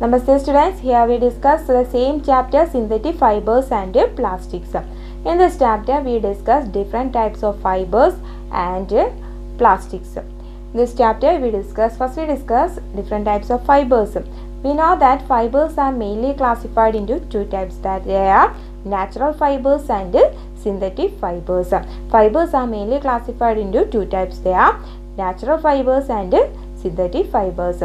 Namaste students, here we discuss the same chapter synthetic fibers and plastics. In this chapter we discuss different types of fibers and plastics. In this chapter we discuss different types of fibers. We know that fibers are mainly classified into two types, that they are natural fibers and synthetic fibers. Fibers are mainly classified into two types, they are natural fibers and synthetic fibers.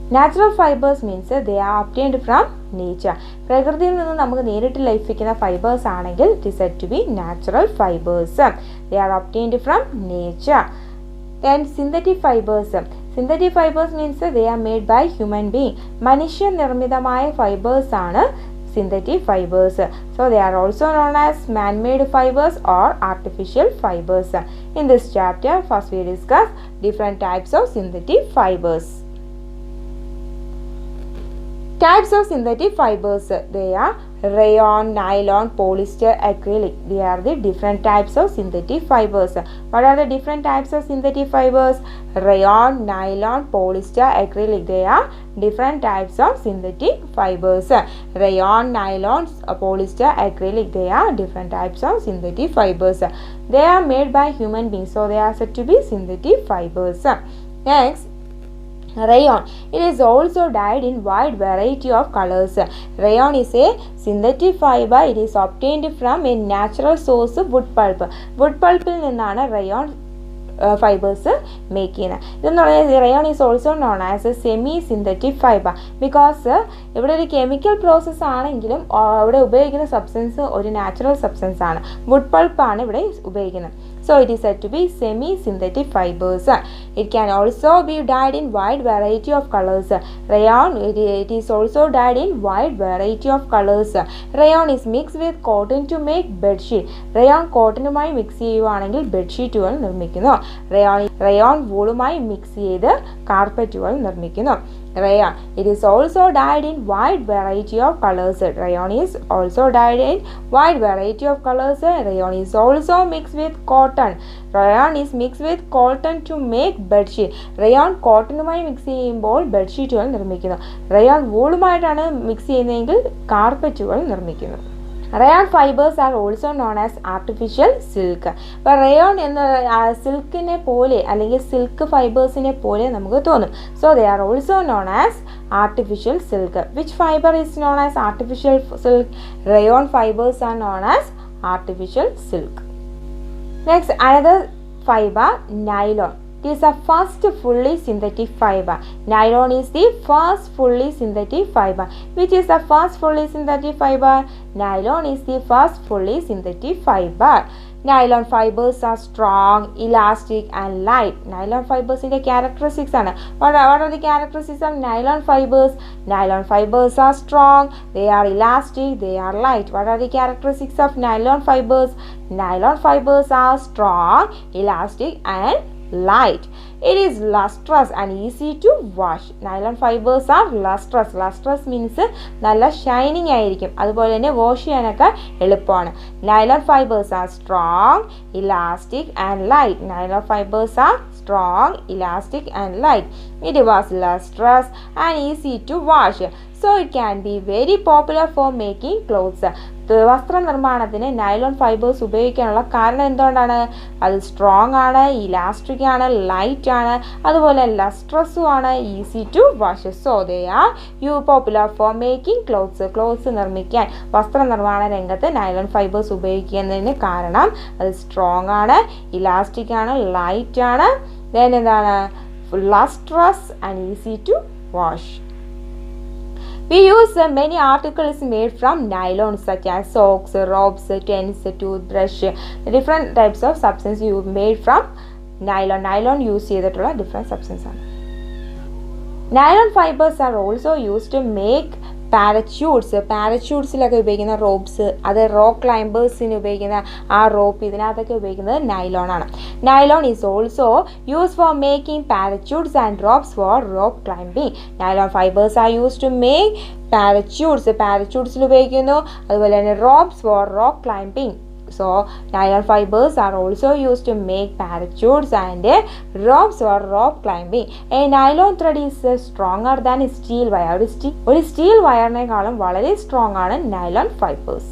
Natural fibers means they are obtained from nature. പ്രകൃതിയിൽ നിന്ന് നമുക്ക് നേരിട്ട് ലഭിക്കുന്ന fibres ആണെങ്കിൽ it is said to be natural fibers. They are obtained from nature. Then synthetic fibers. Synthetic fibers means they are made by human being. മനുഷ്യ നിർമ്മിതമായ fibres ആണ് synthetic fibers. So they are also known as man-made fibers or artificial fibers. In this chapter, first we discuss different types of synthetic fibers. Types of synthetic fibers, they are rayon, nylon, polyester, acrylic. They are the different types of synthetic fibers. What are the different types of synthetic fibers? Rayon, nylon, polyester, acrylic. They are different types of synthetic fibers. Rayon, nylon, polyester, acrylic. They are different types of synthetic fibers. They are made by human beings, so they are said to be synthetic fibers. Next, rayon. It is also dyed in wide variety of colors. Rayon is a synthetic fiber. It is obtained from a natural source, wood pulp. Wood pulp il ninnana rayon fibers make ചെയ്യുന്നത്. ഇതെന്ന് പറയുന്നത് rayon is also known as a semi synthetic fiber because ഇവിടെ ഒരു chemical process ആണെങ്കിലും ഇവിടെ ഉപയോഗിക്കുന്ന substance ഒരു natural substance ആണ്. വുഡ് പൾപ്പ് ആണ് ഇവിടെ ഉപയോഗിക്കുന്നത്. So it is said to be semi-synthetic fibers. It can also be dyed in wide variety of colors. Rayon, it is also dyed in wide variety of colors. Rayon is mixed with cotton to make bedsheet. Rayon കോട്ടനുമായി mix ചെയ്യുവാണെങ്കിൽ ബെഡ്ഷീറ്റുകൾ നിർമ്മിക്കുന്നു. Rayon വൂളുമായി mix ചെയ്ത് കാർപ്പറ്റുകൾ നിർമ്മിക്കുന്നു. Rayon, it is also dyed in wide variety of colors. Rayon is also dyed in wide variety of colors. Rayon is also mixed with cotton. Rayon is mixed with cotton to make bedsheet. Rayon കോട്ടനുമായി mix ചെയ്യുമ്പോൾ ബെഡ്ഷീറ്റുകൾ നിർമ്മിക്കുന്നു. Rayon വൂളുമായിട്ടാണ് mix ചെയ്യുന്നതെങ്കിൽ കാർപ്പറ്റുകൾ നിർമ്മിക്കുന്നു. Rayon fibers are also known as artificial silk. അപ്പോൾ rayon എന്ന സിൽക്കിനെ പോലെ അല്ലെങ്കിൽ സിൽക്ക് ഫൈബേഴ്സിനെ പോലെ നമുക്ക് തോന്നും. So they are also known as artificial silk. Which fiber is known as artificial silk? Rayon fibers are known as artificial silk. Next, another fiber, nylon. It is the first fully synthetic fiber. Nylon is the first fully synthetic fiber. Which is the first fully synthetic fiber? Nylon is the first fully synthetic fiber. Nylon fibers are strong, elastic and light. Nylon fibers in the characteristics are what are the characteristics of nylon fibers? Nylon fibers are strong, they are elastic, they are light. What are the characteristics of nylon fibers? Nylon fibers are strong, elastic and light. It is lustrous and easy to wash. Nylon fibers are lustrous. Lustrous means നല്ല shining ആയിരിക്കും, അതുപോലെ തന്നെ wash ചെയ്യാനൊക്കെ എളുപ്പമാണ്. Nylon fibers are strong, elastic and light. Nylon fibers are strong, elastic and light. It was lustrous and easy to wash. So it can be very popular for making clothes. വസ്ത്രനിർമ്മാണത്തിന് nylon fibres ഉപയോഗിക്കാനുള്ള കാരണം എന്തുകൊണ്ടാണ്? അത് strong ആണ്, elastic ആണ്, light ആണ്, അതുപോലെ ലസ്ട്രസും ആണ്, easy to wash. So they are popular for making clothes. Clothes നിർമ്മിക്കാൻ വസ്ത്രനിർമ്മാണ രംഗത്ത് നൈലോൺ ഫൈബേഴ്സ് ഉപയോഗിക്കുന്നതിന് കാരണം അത് സ്ട്രോങ് ആണ്, ഇലാസ്റ്റിക് ആണ്, ലൈറ്റ് ആണ്, ദെൻ എന്താണ്, lustrous and easy to wash. We use many articles made from nylon such as socks, robes, tents, toothbrush. Different types of substance you made from nylon. Nylon use ചെയ്തിട്ടുള്ള different substance ആണ്. Nylon fibers are also used to make പാരച്യൂട്ട്സിലൊക്കെ ഉപയോഗിക്കുന്ന ropes, അത് rock ക്ലൈംബേഴ്സിന് ഉപയോഗിക്കുന്ന ആ rope, ഇതിനകത്തൊക്കെ ഉപയോഗിക്കുന്നത് nylon ആണ്. Nylon is also use for making parachutes and ropes for rope climbing. Nylon fibres are use to make പാരച്യൂട്ട്സിൽ ഉപയോഗിക്കുന്നു, അതുപോലെ തന്നെ ropes for rock climbing also nylon fibers are also used to make parachutes and ropes for rope climbing. A nylon thread is stronger than steel wire. ഒരു steel വയറിനേക്കാളും വളരെ strong ആണ് nylon fibers.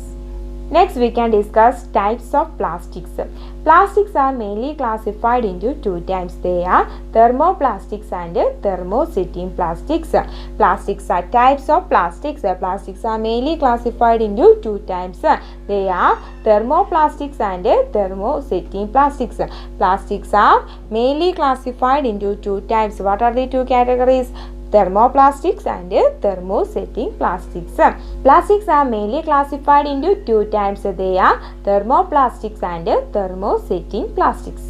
Next we can discuss types of plastics. Plastics are mainly classified into two types. They are thermoplastics and thermosetting plastics. Plastics are types of plastics. Plastics are mainly classified into two types. They are thermoplastics and thermosetting plastics. Plastics are mainly classified into two types. What are the two categories? Thermoplastics and thermosetting plastics. Plastics are mainly classified into two types. They are thermoplastics and thermosetting plastics.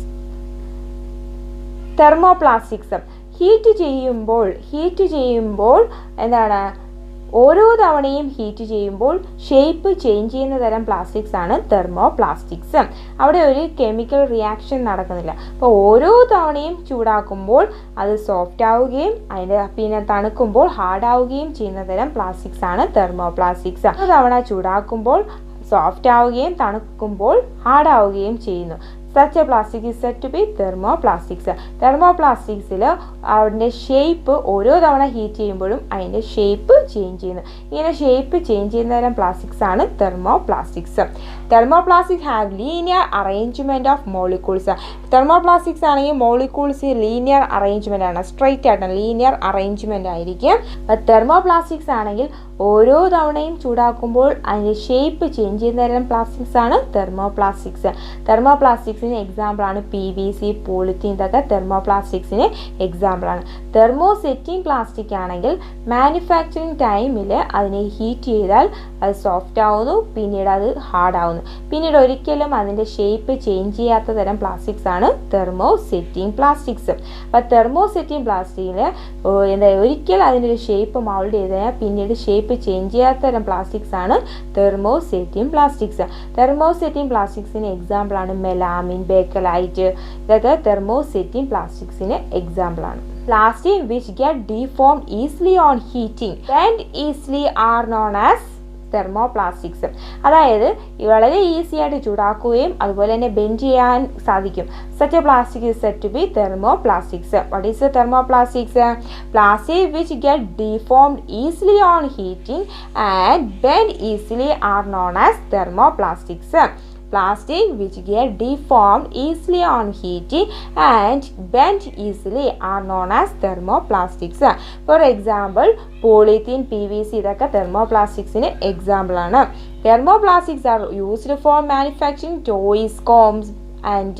Thermoplastics heat ചെയ്യുമ്പോൾ എന്താണ്, ഓരോ തവണയും heat ചെയ്യുമ്പോൾ shape change ചെയ്യുന്ന തരം plastics ആണ് thermoplastics. അവിടെ ഒരു കെമിക്കൽ റിയാക്ഷൻ നടക്കുന്നില്ല. അപ്പോൾ ഓരോ തവണയും ചൂടാക്കുമ്പോൾ അത് സോഫ്റ്റ് ആവുകയും പിന്നെ തണുക്കുമ്പോൾ ഹാർഡ് ആവുകയും ചെയ്യുന്ന തരം പ്ലാസ്റ്റിക്സ് ആണ് തെർമോപ്ലാസ്റ്റിക്സ്. ഒരു തവണ ചൂടാക്കുമ്പോൾ സോഫ്റ്റ് ആവുകയും തണുക്കുമ്പോൾ ഹാർഡ് ആവുകയും ചെയ്യുന്നു. Such a plastic is said to be thermoplastics. Thermoplasticsൽ അതിൻ്റെ ഷേപ്പ് ഓരോ തവണ ഹീറ്റ് ചെയ്യുമ്പോഴും അതിൻ്റെ ഷേപ്പ് ചേഞ്ച് ചെയ്യുന്നു. ഇങ്ങനെ ഷേപ്പ് ചേഞ്ച് ചെയ്യുന്ന തരം പ്ലാസ്റ്റിക്സ് ആണ് thermoplastics. Thermoplastics have linear arrangement of molecules. Thermoplastics ആണെങ്കിൽ മോളിക്യൂൾസ് ലീനിയർ അറേഞ്ച്മെൻ്റ് ആണ്, സ്ട്രൈറ്റ് ആയിട്ട് ലീനിയർ അറേഞ്ച്മെൻ്റ് ആയിരിക്കും. തെർമോപ്ലാസ്റ്റിക്സ് ആണെങ്കിൽ ഓരോ തവണയും ചൂടാക്കുമ്പോൾ അതിൻ്റെ ഷേപ്പ് ചേഞ്ച് ചെയ്യുന്ന തരം പ്ലാസ്റ്റിക്സ് ആണ് തെർമോപ്ലാസ്റ്റിക്സ്. തെർമോപ്ലാസ്റ്റിക്സിന് എക്സാമ്പിളാണ് PVC, പോളിത്തീൻ, ഇതൊക്കെ തെർമോപ്ലാസ്റ്റിക്സിന് എക്സാമ്പിളാണ്. തെർമോസെറ്റിംഗ് പ്ലാസ്റ്റിക് ആണെങ്കിൽ മാനുഫാക്ചറിങ് ടൈമിൽ അതിനെ ഹീറ്റ് ചെയ്താൽ അത് സോഫ്റ്റ് ആവുന്നു, പിന്നീട് അത് ഹാർഡ് ആവുന്നു, പിന്നീട് ഒരിക്കലും അതിൻ്റെ ഷേപ്പ് ചേഞ്ച് ചെയ്യാത്ത തരം പ്ലാസ്റ്റിക്സ് ആണ് തെർമോസെറ്റിംഗ് പ്ലാസ്റ്റിക്സ്. അപ്പോൾ തെർമോസെറ്റിംഗ് പ്ലാസ്റ്റിക്കിൽ ഒരിക്കൽ അതിൻ്റെ ഒരു ഷേപ്പ് മൗൾഡ് ചെയ്ത് കഴിഞ്ഞാൽ പിന്നീട് ഷേപ്പ് ചേഞ്ച് ചെയ്യാത്ത തരം പ്ലാസ്റ്റിക്സ് ആണ് തെർമോസെറ്റിംഗ് പ്ലാസ്റ്റിക്സ്. തെർമോസെറ്റിംഗ് പ്ലാസ്റ്റിക്സിന് എക്സാമ്പിളാണ് മെലാമിൻ, ബേക്കലൈറ്റ്, ഇതൊക്കെ തെർമോസെറ്റിംഗ് പ്ലാസ്റ്റിക്സിന് എക്സാമ്പിളാണ്. Plastic which get deformed easily on heating and easily are known as thermoplastics. അതായത് വളരെ ഈസി ആയിട്ട് ചൂടാക്കുകയും അതുപോലെ തന്നെ ബെൻഡ് ചെയ്യാൻ സാധിക്കും. Such a plastic is said to be thermoplastics. What is the thermoplastics? Plastic which get deformed easily on heating and bend easily are known as thermoplastics. Plastic which get deformed easily on heating and bend easily are known as thermoplastics. For example, polythene, PVC ഇതൊക്കെ തെർമോപ്ലാസ്റ്റിക്സിന് എക്സാമ്പിൾ ആണ്. Thermoplastics are used for manufacturing toys, combs and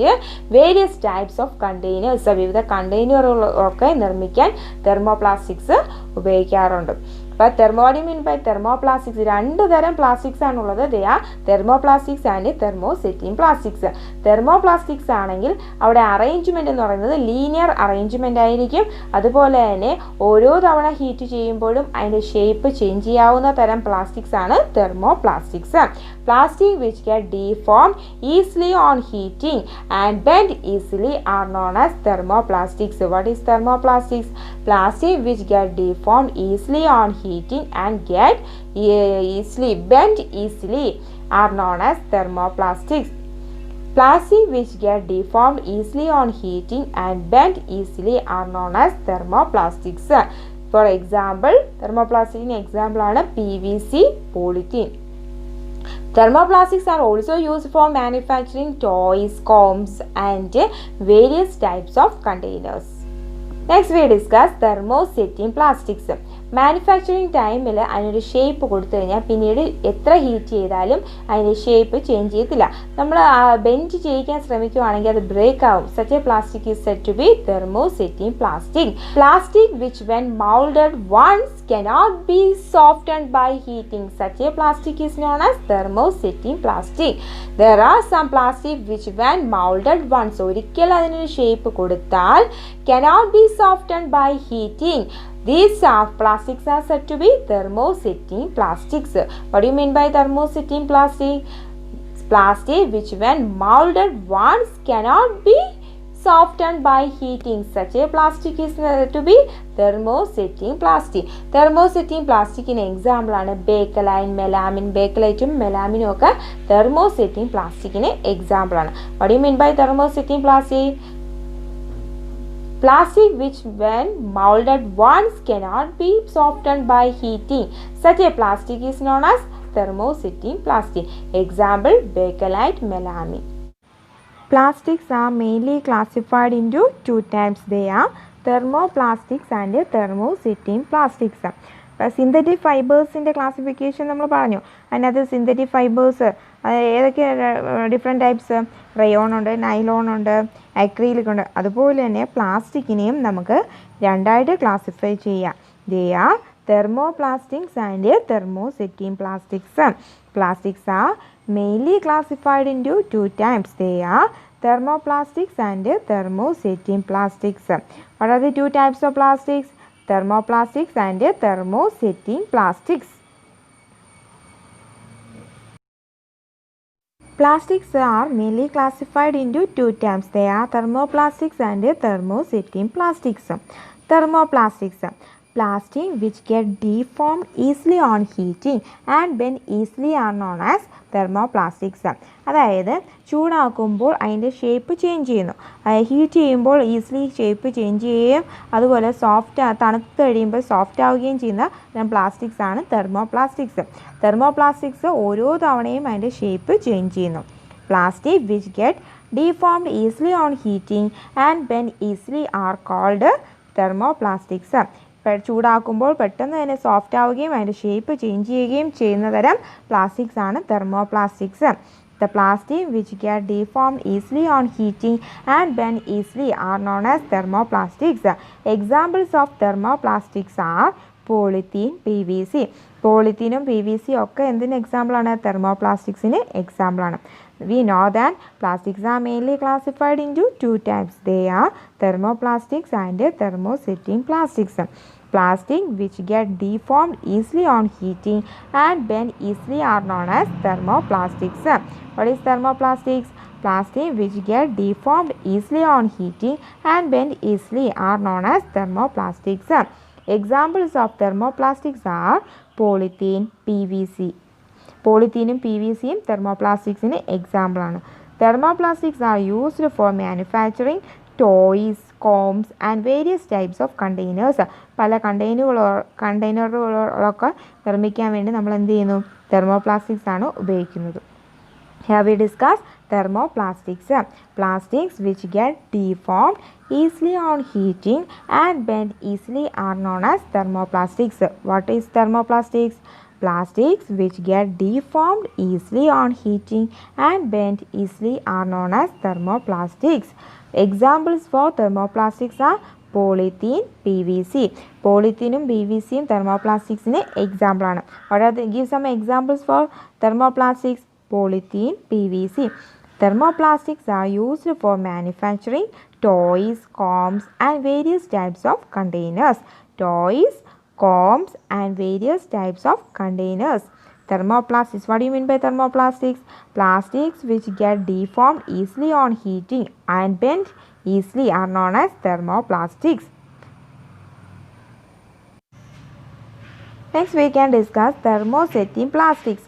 various types of containers. വിവിധ കണ്ടെയ്നറുകളൊക്കെ നിർമ്മിക്കാൻ thermoplastics ഉപയോഗിക്കാറുണ്ട്. അപ്പോൾ what do you mean by thermoplastics? രണ്ട് തരം plastics ആണുള്ളത്. They are thermoplastics and thermosetting plastics. Thermoplastics ആണെങ്കിൽ അവിടെ അറേഞ്ച്മെൻറ്റ് എന്ന് പറയുന്നത് ലീനിയർ അറേഞ്ച്മെൻ്റ് ആയിരിക്കും. അതുപോലെ തന്നെ ഓരോ തവണ ഹീറ്റ് ചെയ്യുമ്പോഴും അതിൻ്റെ ഷേപ്പ് ചേഞ്ച് ചെയ്യാവുന്ന തരം പ്ലാസ്റ്റിക്സ് ആണ് thermoplastics. Plastic which get deformed easily on heating and bend easily are known as thermoplastics. What is thermoplastics? Plastic which get deformed easily on heating and get easily bend easily are known as thermoplastics. Plastic which get deformed easily on heating and bend easily are known as thermoplastics. For example, thermoplastic example ആണ് PVC, polythene. Thermoplastics are also used for manufacturing toys, combs and various types of containers. Next we discuss thermosetting plastics. Manufacturing ടൈമിൽ അതിനൊരു shape കൊടുത്തു കഴിഞ്ഞാൽ പിന്നീട് എത്ര heat ചെയ്താലും അതിൻ്റെ shape change ചെയ്യത്തില്ല. നമ്മൾ ബെൻഡ് ചെയ്യിക്കാൻ ശ്രമിക്കുകയാണെങ്കിൽ അത് ബ്രേക്ക് ആവും. Such a plastic is said to be thermosetting plastic. Plastic which when moulded once cannot be softened by heating. Such a plastic is known as thermosetting plastic. There are some plastic which when molded once ഒരിക്കൽ അതിനൊരു shape കൊടുത്താൽ cannot be softened by heating. These soft plastics are said to be thermosetting plastics. What do you mean by thermosetting plastic? Plastic which when molded once cannot be softened by heating. Such a plastic is to be thermosetting plastic. Thermosetting plastic in example ആണ് ബേക്കലൈൻ, melamine. ബേക്കലൈറ്റും മെലാമിനും ഒക്കെ thermosetting plasticന് example ആണ്. What do you mean by thermosetting plastic? Plastic which when molded once cannot be softened by heating. Such a plastic is known as thermosetting plastic. Example bakelite, melamine. Plastics are mainly classified into two types. They are thermoplastics and thermosetting plastics. Synthetic ഫൈബേഴ്സിൻ്റെ classification നമ്മൾ പറഞ്ഞു. അതിനകത്ത് synthetic fibres ഏതൊക്കെ different types? Rayon ഉണ്ട്, nylon ഉണ്ട്, acrylic ഉണ്ട്. അതുപോലെ തന്നെ പ്ലാസ്റ്റിക്കിനെയും നമുക്ക് രണ്ടായിട്ട് ക്ലാസിഫൈ ചെയ്യാം. They are thermoplastics and thermosetting plastics. Plastics are mainly classified into two types. They are thermoplastics and thermosetting plastics. What are the two types of plastics? Thermoplastics and thermosetting plastics. Plastics are mainly classified into two types. They are thermoplastics and thermosetting plastics. Thermoplastics, plastic which get deformed easily on heating and bend easily are known as thermoplastics. അതായത് ചൂടാക്കുമ്പോൾ അതിൻ്റെ shape change ചെയ്യുന്നു. Heat ചെയ്യുമ്പോൾ easily shape change ചെയ്യുകയും അതുപോലെ തണുത്ത് കഴിയുമ്പോൾ soft ആവുകയും ചെയ്യുന്ന പ്ലാസ്റ്റിക്സ് ആണ് തെർമോപ്ലാസ്റ്റിക്സ്. തെർമോപ്ലാസ്റ്റിക്സ് ഓരോ തവണയും അതിൻ്റെ ഷേപ്പ് ചേഞ്ച് ചെയ്യുന്നു. Plastic which get deformed easily on heating and bend easily are called thermoplastics. ചൂടാക്കുമ്പോൾ പെട്ടെന്ന് തന്നെ സോഫ്റ്റ് ആവുകയും അതിൻ്റെ ഷേപ്പ് ചേഞ്ച് ചെയ്യുകയും ചെയ്യുന്ന തരം പ്ലാസ്റ്റിക്സ് ആണ് thermoplastics. The plastic which get deformed easily on heating and bend easily are known as thermoplastics. Examples of thermoplastics are polythene, PVC. പോളിത്തീനും P V C ഒക്കെ എന്തിന് എക്സാമ്പിളാണ്? തെർമോപ്ലാസ്റ്റിക്സിന് എക്സാമ്പിളാണ്. We know that plastics are mainly classified into two types. They are thermoplastics and thermosetting plastics. Plastic which get deformed easily on heating and bend easily are known as thermoplastics. What is thermoplastics? Plastic which get deformed easily on heating and bend easily are known as thermoplastics. Examples of thermoplastics are polythene, PVC. പോളിത്തീനും P V സിയും തെർമോപ്ലാസ്റ്റിക്സിന് എക്സാമ്പിളാണ്. Thermoplastics are used for manufacturing toys, combs and various types of containers. പല കണ്ടെയ്നറുകളൊക്കെ നിർമ്മിക്കാൻ വേണ്ടി നമ്മൾ എന്ത് ചെയ്യുന്നു? തെർമോപ്ലാസ്റ്റിക്സ് ആണ് ഉപയോഗിക്കുന്നത്. Here we discuss thermoplastics. Plastics which get deformed easily on heating and bend easily are known as thermoplastics. What is thermoplastics? Plastics which get deformed easily on heating and bend easily are known as thermoplastics. Examples for thermoplastics are polythene, PVC. പോളിത്തീനും P V സിയും തെർമോപ്ലാസ്റ്റിക്സിന് എക്സാമ്പിൾ ആണ്. Give some examples for thermoplastics. Polythene, PVC. Thermoplastics are used for manufacturing toys, combs and various types of containers. Toys, combs and various types of containers. Thermoplastics. What do you mean by thermoplastics? Plastics which get deformed easily on heating and bend easily are known as thermoplastics. Next we can discuss thermosetting plastics.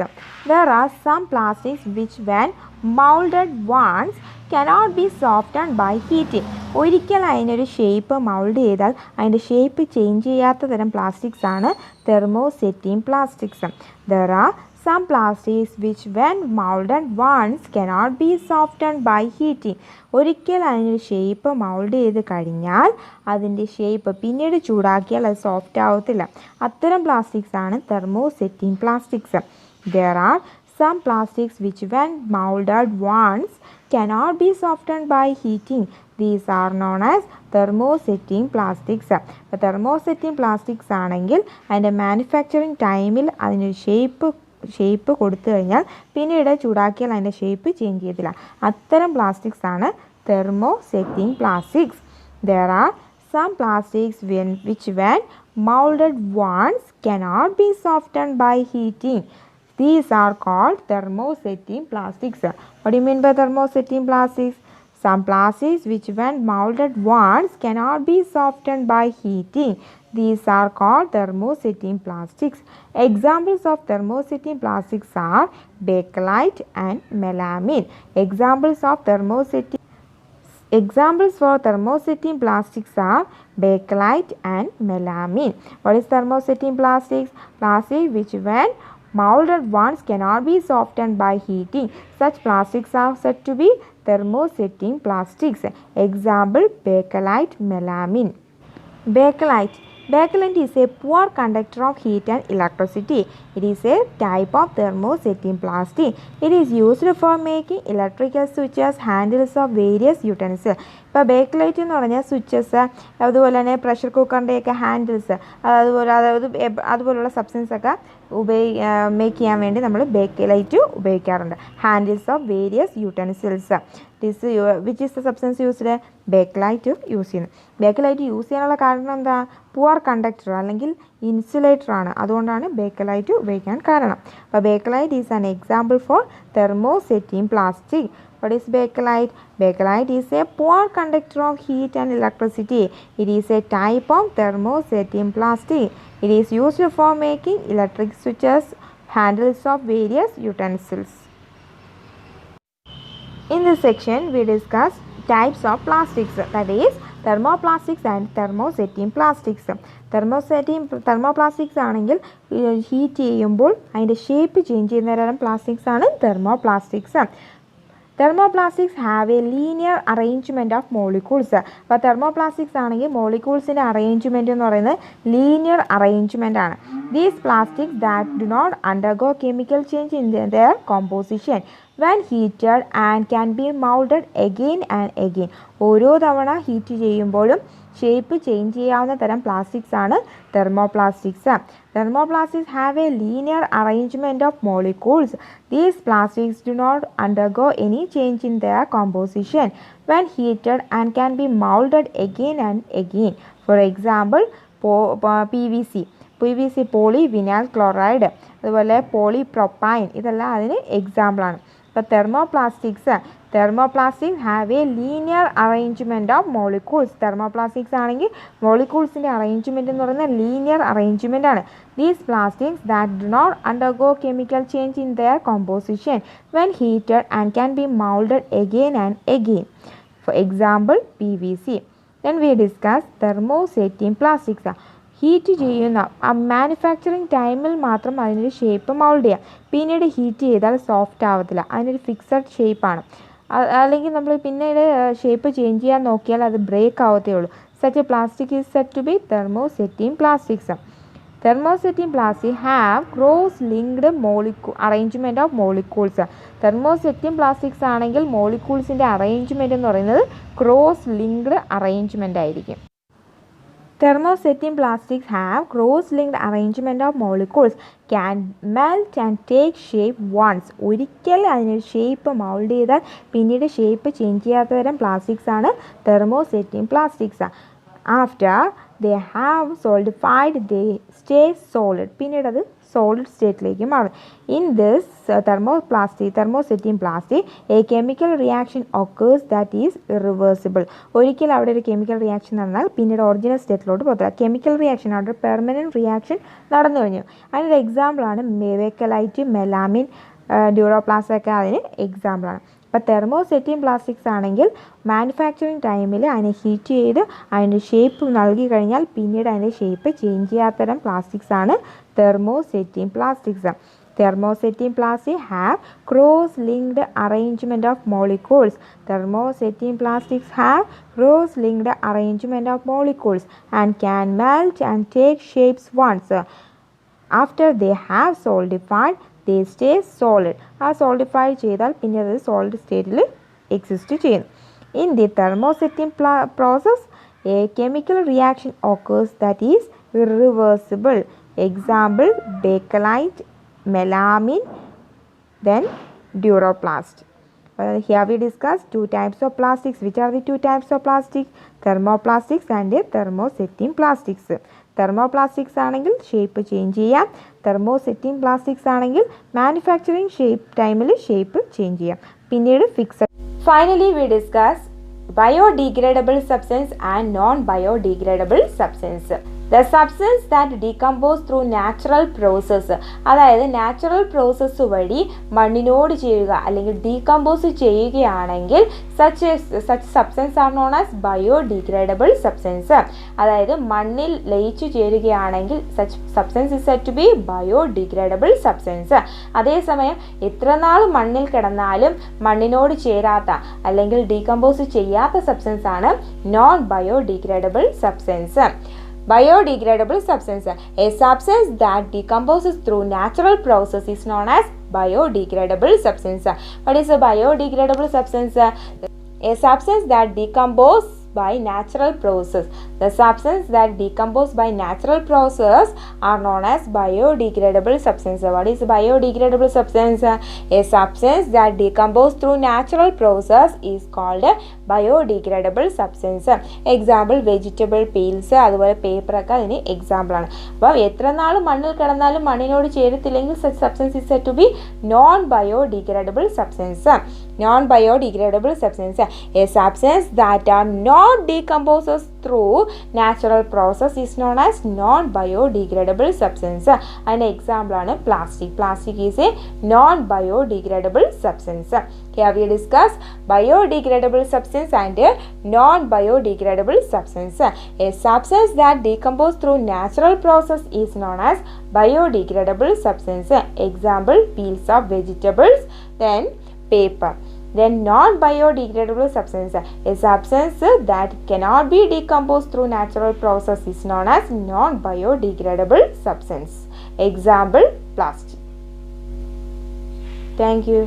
There are some plastics which when molded once cannot be softened by heating. ഒരിക്കൽ അതിനൊരു shape mould ചെയ്താൽ അതിൻ്റെ shape change ചെയ്യാത്ത തരം plastics ആണ് thermosetting plastics. There are some plastics which when molded once cannot be softened by heating. ഒരിക്കൽ അതിനൊരു shape mould ചെയ്ത് കഴിഞ്ഞാൽ അതിൻ്റെ ഷേപ്പ് പിന്നീട് ചൂടാക്കിയാൽ അത് സോഫ്റ്റ് ആവത്തില്ല. അത്തരം പ്ലാസ്റ്റിക്സ് ആണ് thermosetting plastics. There are some plastics which when molded once cannot be softened by heating. These are known as thermosetting plastics. thermosetting plastics ആണെങ്കിൽ അതിൻ്റെ മാനുഫാക്ചറിങ് ടൈമിൽ അതിനൊരു ഷേപ്പ് കൊടുത്തു കഴിഞ്ഞാൽ പിന്നീട് ചൂടാക്കിയാൽ അതിൻ്റെ ഷേപ്പ് ചേഞ്ച് ചെയ്തില്ല. അത്തരം പ്ലാസ്റ്റിക്സ് ആണ് thermosetting plastics. There are some plastics which when molded once cannot be softened by heating. These are called thermosetting plastics. What do you mean by thermosetting plastics? Some plastics which when molded once cannot be softened by heating. These are called thermosetting plastics. Examples of thermosetting plastics are bakelite and melamine. Examples for thermosetting plastics are bakelite and melamine. What is thermosetting plastics? Plastics which when molded once cannot be softened by heating. Such plastics are said to be thermosetting plastics. Example, bakelite, melamine. Bakelite is a poor conductor of heat and electricity. It is a type of thermosetting plastic. It is used for making electrical switches, handles of various utensils. ഇപ്പോൾ Bakelite എന്ന് പറഞ്ഞാൽ switches, അതുപോലെ തന്നെ pressure കുക്കറിൻ്റെയൊക്കെ handles, അതുപോലുള്ള substance ഒക്കെ make ചെയ്യാൻ വേണ്ടി നമ്മൾ ബേക്കലൈറ്റ് ഉപയോഗിക്കാറുണ്ട്. Handles of various utensils. Which is the substance used? Bakelite use ചെയ്യുന്നു. ബേക്കലൈറ്റ് യൂസ് ചെയ്യാനുള്ള കാരണം എന്താ? പുവർ കണ്ടക്ടർ അല്ലെങ്കിൽ ഇൻസുലേറ്റർ ആണ്. അതുകൊണ്ടാണ് ബേക്കലൈറ്റ് ഉപയോഗിക്കാൻ കാരണം. അപ്പോൾ Bakelite is an example for thermosetting plastic. What is bakelite? Bakelite is a poor conductor of heat and electricity. It is a type of thermosetting plastic. It is used for making electric switches, handles of various utensils. In this section, we discuss types of plastics, that is thermoplastics and thermosetting plastics. thermoplastics ആണെങ്കിൽ heat ചെയ്യുമ്പോൾ അതിൻ്റെ shape change ചെയ്യുന്ന തരം plastics ആണ് thermoplastics. Thermoplastics have a linear arrangement of molecules. അപ്പോൾ thermoplastics ആണെങ്കിൽ മോളിക്യൂൾസിൻ്റെ arrangement എന്ന് പറയുന്നത് ലീനിയർ അറേഞ്ച്മെൻ്റ് ആണ്. These plastics that do not undergo chemical change in their composition when heated and can be molded again and again. ഓരോ തവണ heat ചെയ്യുമ്പോഴും shape change ചെയ്യാവുന്ന തരം പ്ലാസ്റ്റിക്സ് ആണ് thermoplastics. Thermoplastics have a linear arrangement of molecules. These plastics do not undergo any change in their composition when heated and can be molded again and again. For example, PVC, polyvinyl chloride, അതുപോലെ പോളിപ്രൊപ്പൈൻ, ഇതെല്ലാം അതിന് എക്സാമ്പിളാണ്. അപ്പോൾ thermoplastics have a linear arrangement of molecules. thermoplastics ആണെങ്കിൽ മോളിക്യൂൾസിൻ്റെ arrangement എന്ന് പറയുന്നത് linear arrangement ആണ്. These plastics that do not undergo chemical change in their composition when heated and can be molded again and again. For example, PVC. Then we discuss thermosetting plastics. Heat ചെയ്യുന്ന manufacturing ടൈമിൽ മാത്രം അതിനൊരു shape mould ചെയ്യാം. പിന്നീട് heat ചെയ്താൽ soft ആവത്തില്ല, അതിനൊരു fixed ഷേപ്പാണ്. അല്ലെങ്കിൽ നമ്മൾ പിന്നീട് ഷേപ്പ് ചേഞ്ച് ചെയ്യാൻ നോക്കിയാൽ അത് ബ്രേക്ക് ആവത്തേ ഉള്ളൂ. Such a plastic is said to be thermosetting plastics. Thermosetting plastics have cross-linked arrangement of molecules. thermosetting plastics ആണെങ്കിൽ മോളിക്യൂൾസിൻ്റെ അറേഞ്ച്മെൻറ്റ് എന്ന് പറയുന്നത് ക്രോസ് ലിങ്ക്ഡ് അറേഞ്ച്മെൻ്റ് ആയിരിക്കും. Thermosetting plastics have cross-linked arrangement of molecules, can melt and take shape once. ഒരിക്കൽ അതിന് shape mould ചെയ്താൽ പിന്നീട് shape change ചെയ്യാത്ത തരം പ്ലാസ്റ്റിക്സ് ആണ് thermosetting plastics. After they have solidified, they stay solid. പിന്നീട് അത് സോളിഡ് സ്റ്റേറ്റിലേക്ക് മാറും. In this thermosetting plastic, a chemical reaction occurs that is irreversible. ഒരിക്കൽ അവിടെ ഒരു കെമിക്കൽ റിയാക്ഷൻ നടന്നാൽ പിന്നീട് ഒറിജിനൽ സ്റ്റേറ്റിലോട്ട് പോകത്തില്ല. കെമിക്കൽ റിയാക്ഷൻ അവിടെ പെർമനൻറ്റ് റിയാക്ഷൻ നടന്നു കഴിഞ്ഞു. അതിനൊരു എക്സാമ്പിളാണ് ബേക്കലൈറ്റ്, മെലാമിൻ, ഡ്യൂറോപ്ലാസ്റ്റ് ഒക്കെ അതിന് എക്സാമ്പിളാണ്. അപ്പോൾ thermosetting plastics ആണെങ്കിൽ മാനുഫാക്ചറിങ് ടൈമിൽ അതിനെ ഹീറ്റ് ചെയ്ത് അതിൻ്റെ ഷേപ്പ് നൽകി കഴിഞ്ഞാൽ പിന്നീട് അതിൻ്റെ ഷേപ്പ് ചേഞ്ച് ചെയ്യാത്തരം പ്ലാസ്റ്റിക്സ് ആണ് thermosetting plastics. Thermosetting plastics have cross-linked arrangement of molecules. Thermosetting plastics have cross-linked arrangement of molecules and can melt and take shapes once. After they have solidified, they stay solid. ആ solidify ചെയ്താൽ പിന്നെ അത് solid സ്റ്റേറ്റിൽ exist ചെയ്യുന്നു. In the thermosetting process, a chemical reaction occurs that is irreversible. Example, bakelite, melamine, then duroplast. Here we discuss two types of plastics. Which are the two types of plastics? Thermoplastics and thermosetting plastics. thermoplastics ആണെങ്കിൽ shape change ചെയ്യാം. thermosetting plastics ആണെങ്കിൽ manufacturing shape ടൈമിൽ shape change ചെയ്യാം, പിന്നീട് fixed. Finally, we discuss biodegradable substance and non-biodegradable substance. The substance that decompose through natural process, അതായത് natural process വഴി മണ്ണിനോട് ചേരുക അല്ലെങ്കിൽ ഡീകമ്പോസ് ചെയ്യുകയാണെങ്കിൽ such substance are known as biodegradable substance. അതായത് മണ്ണിൽ ലയിച്ചു ചേരുകയാണെങ്കിൽ such substance is said to be biodegradable substance. അതേസമയം എത്ര നാൾ മണ്ണിൽ കിടന്നാലും മണ്ണിനോട് ചേരാത്ത അല്ലെങ്കിൽ ഡീകമ്പോസ് ചെയ്യാത്ത സബ്സ്റ്റൻസ് ആണ് non biodegradable substance. Biodegradable substance. A substance that decomposes through natural process is known as biodegradable substance. What is a biodegradable substance? A substance that decomposes by natural process. The substance that decompose by natural process are known as biodegradable substance. What is biodegradable substance? A substance that decompose through natural process is called biodegradable substance. Example vegetable peels, അതുപോലെ paper ഒക്കെ അതിന് example ആണ്. അപ്പോൾ എത്ര നാൾ മണ്ണിൽ കിടന്നാലും മണ്ണിനോട് ചേരത്തില്ലെങ്കിൽ such substance is said to be non biodegradable substance. Non biodegradable substance. A substance that are not decomposes through natural process is known as non biodegradable substance. An example ആണ് plastic. Plastic is a non biodegradable substance. Here we discuss biodegradable substance and non biodegradable substance. A substance that decompose through natural process is known as biodegradable substance. Example peels of vegetables, then paper. Then non-biodegradable substance. A substance that cannot be decomposed through natural process is known as non-biodegradable substance. Example plastic. Thank you.